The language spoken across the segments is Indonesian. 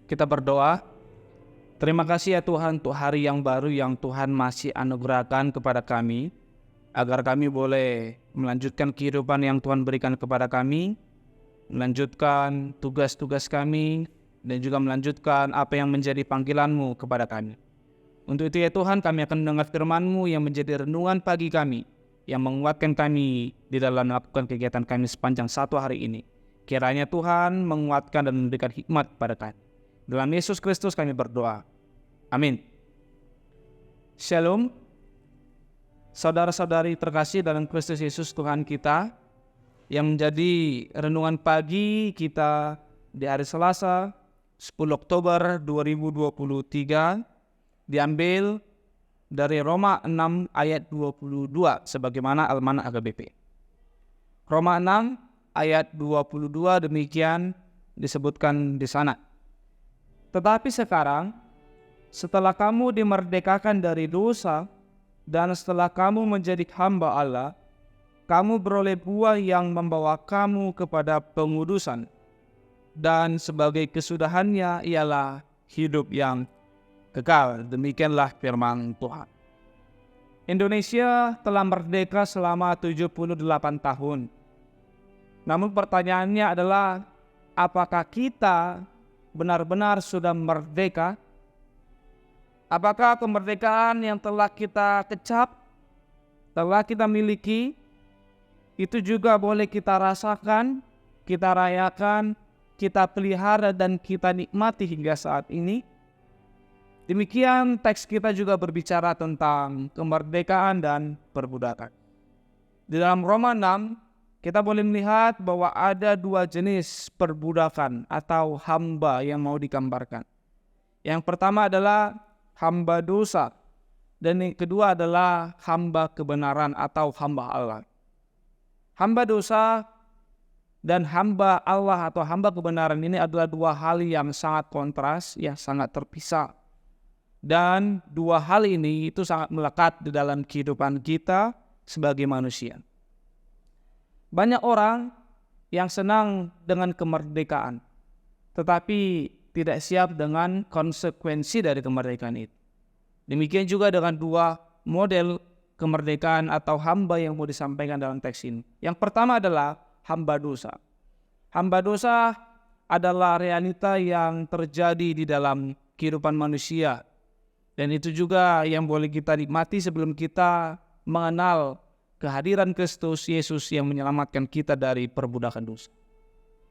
Kita berdoa. Terima kasih ya Tuhan untuk hari yang baru yang Tuhan masih anugerahkan kepada kami, agar kami boleh melanjutkan kehidupan yang Tuhan berikan kepada kami, melanjutkan tugas-tugas kami, dan juga melanjutkan apa yang menjadi panggilan-Mu kepada kami. Untuk itu ya Tuhan, kami akan mendengar firman-Mu yang menjadi renungan pagi kami, yang menguatkan kami di dalam melakukan kegiatan kami sepanjang satu hari ini. Kiranya Tuhan menguatkan dan memberikan hikmat kepada kami. Dalam Yesus Kristus kami berdoa. Amin. Shalom. Saudara-saudari terkasih dalam Kristus Yesus Tuhan kita, yang menjadi renungan pagi kita di hari Selasa 10 Oktober 2023 diambil dari Roma 6 ayat 22 sebagaimana Almanak HKBP. Roma 6 ayat 22 demikian disebutkan di sana. Tetapi sekarang, setelah kamu dimerdekakan dari dosa dan setelah kamu menjadi hamba Allah, kamu beroleh buah yang membawa kamu kepada pengudusan, dan sebagai kesudahannya ialah hidup yang kekal. Demikianlah firman Tuhan. Indonesia telah merdeka selama 78 tahun. Namun pertanyaannya adalah, apakah kita benar-benar sudah merdeka? Apakah kemerdekaan yang telah kita kecap, telah kita miliki, itu juga boleh kita rasakan, kita rayakan, kita pelihara dan kita nikmati hingga saat ini? Demikian teks kita juga berbicara tentang kemerdekaan dan perbudakan. Di dalam Roma 6, kita boleh melihat bahwa ada dua jenis perbudakan atau hamba yang mau digambarkan. Yang pertama adalah hamba dosa, dan yang kedua adalah hamba kebenaran atau hamba Allah. Hamba dosa dan hamba Allah atau hamba kebenaran ini adalah dua hal yang sangat kontras, yang sangat terpisah. Dan dua hal ini itu sangat melekat di dalam kehidupan kita sebagai manusia. Banyak orang yang senang dengan kemerdekaan, tetapi tidak siap dengan konsekuensi dari kemerdekaan itu. Demikian juga dengan dua model kemerdekaan atau hamba yang mau disampaikan dalam teks ini. Yang pertama adalah hamba dosa. Hamba dosa adalah realita yang terjadi di dalam kehidupan manusia. Dan itu juga yang boleh kita nikmati sebelum kita mengenal kehadiran Kristus Yesus yang menyelamatkan kita dari perbudakan dosa.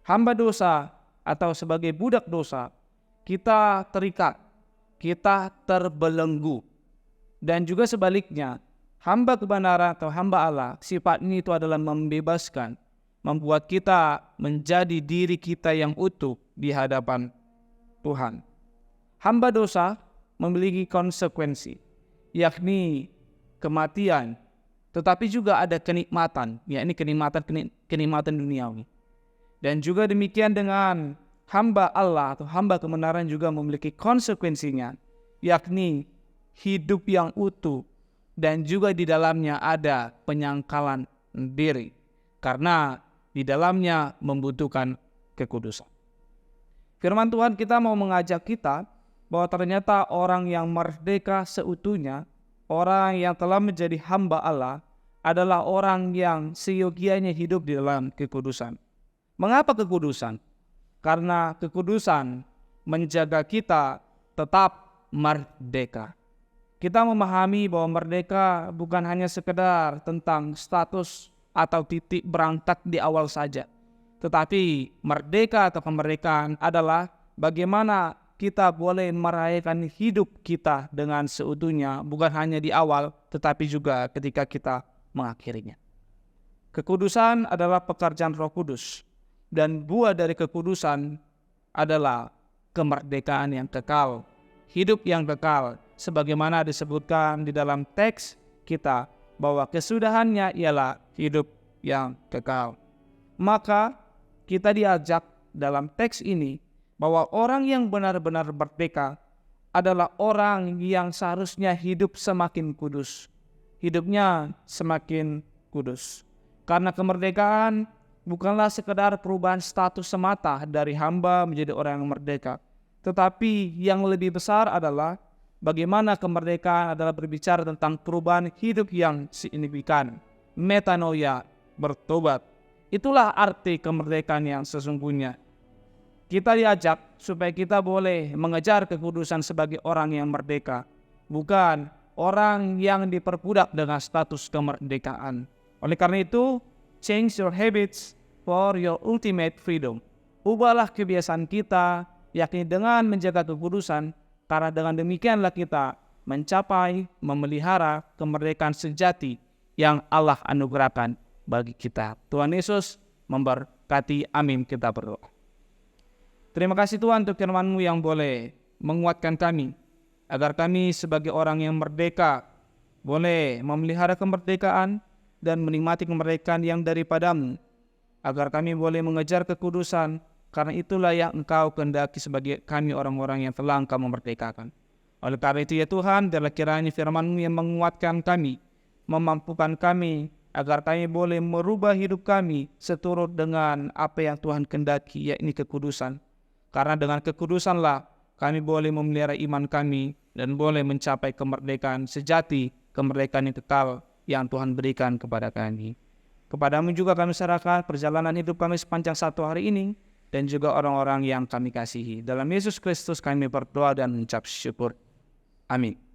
Hamba dosa atau sebagai budak dosa, kita terikat, kita terbelenggu. Dan juga sebaliknya, hamba kebenaran atau hamba Allah, sifatnya itu adalah membebaskan, membuat kita menjadi diri kita yang utuh di hadapan Tuhan. Hamba dosa memiliki konsekuensi, yakni kematian, tetapi juga ada kenikmatan, yakni kenikmatan duniawi. Dan juga demikian dengan hamba Allah atau hamba kebenaran juga memiliki konsekuensinya, yakni hidup yang utuh dan juga di dalamnya ada penyangkalan diri, karena di dalamnya membutuhkan kekudusan. Firman Tuhan kita mau mengajak kita bahwa ternyata orang yang merdeka seutuhnya, orang yang telah menjadi hamba Allah, adalah orang yang seyogianya hidup di dalam kekudusan. Mengapa kekudusan? Karena kekudusan menjaga kita tetap merdeka. Kita memahami bahwa merdeka bukan hanya sekedar tentang status atau titik berangkat di awal saja. Tetapi merdeka atau kemerdekaan adalah bagaimana kita boleh merayakan hidup kita dengan seutuhnya, bukan hanya di awal, tetapi juga ketika kita mengakhirinya. Kekudusan adalah pekerjaan Roh Kudus, dan buah dari kekudusan adalah kemerdekaan yang kekal, hidup yang kekal, sebagaimana disebutkan di dalam teks kita bahwa kesudahannya ialah hidup yang kekal. Maka kita diajak dalam teks ini bahwa orang yang benar-benar merdeka adalah orang yang seharusnya hidup semakin kudus. Hidupnya semakin kudus. Karena kemerdekaan bukanlah sekedar perubahan status semata dari hamba menjadi orang yang merdeka, Tetapi yang lebih besar adalah bagaimana kemerdekaan adalah berbicara tentang perubahan hidup yang signifikan. Metanoia, bertobat. Itulah arti kemerdekaan yang sesungguhnya. Kita diajak supaya kita boleh mengejar kekudusan sebagai orang yang merdeka, bukan orang yang diperbudak dengan status kemerdekaan. Oleh karena itu, change your habits for your ultimate freedom. Ubahlah kebiasaan kita, yakni dengan menjaga kekudusan, karena dengan demikianlah kita mencapai, memelihara kemerdekaan sejati yang Allah anugerahkan bagi kita. Tuhan Yesus memberkati. Amin. Kita berdoa. Terima kasih Tuhan untuk firman-Mu yang boleh menguatkan kami, agar kami sebagai orang yang merdeka boleh memelihara kemerdekaan dan menikmati kemerdekaan yang daripada-Mu, agar kami boleh mengejar kekudusan, karena itulah yang Engkau kehendaki sebagai kami orang-orang yang telah Engkau memerdekakan. Oleh karena itu ya Tuhan, biarlah kiranya firman-Mu yang menguatkan kami, memampukan kami, agar kami boleh merubah hidup kami seturut dengan apa yang Tuhan kehendaki, yakni kekudusan. Karena dengan kekudusanlah kami boleh memelihara iman kami dan boleh mencapai kemerdekaan sejati, kemerdekaan yang kekal yang Tuhan berikan kepada kami. Kepadamu juga kami serahkan perjalanan hidup kami sepanjang satu hari ini dan juga orang-orang yang kami kasihi. Dalam Yesus Kristus kami berdoa dan mengucap syukur. Amin.